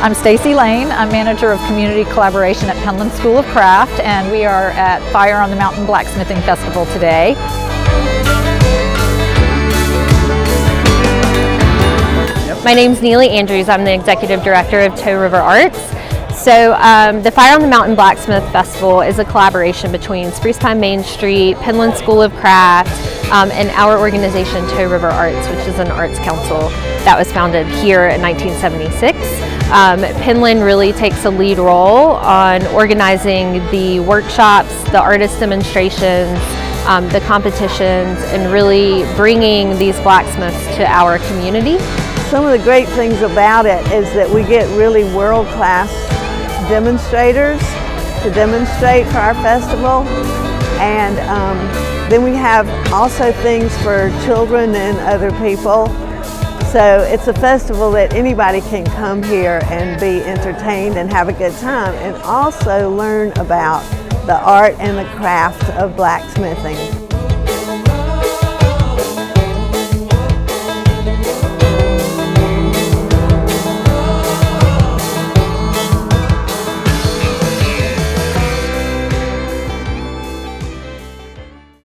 I'm Stacy Lane. I'm manager of community collaboration at Penland School of Craft, and we are at Fire on the Mountain Blacksmithing Festival today. My name's Neely Andrews. I'm the executive director of Toe River Arts. So the Fire on the Mountain Blacksmith Festival is a collaboration between Spruce Pine Main Street, Penland School of Craft, and our organization Toe River Arts, which is an arts council that was founded here in 1976. Penland really takes a lead role on organizing the workshops, the artist demonstrations, the competitions, and really bringing these blacksmiths to our community. Some of the great things about it is that we get really world-class demonstrators to demonstrate for our festival, and then we have also things for children and other people. So it's a festival that anybody can come here and be entertained and have a good time, and also learn about the art and the craft of blacksmithing.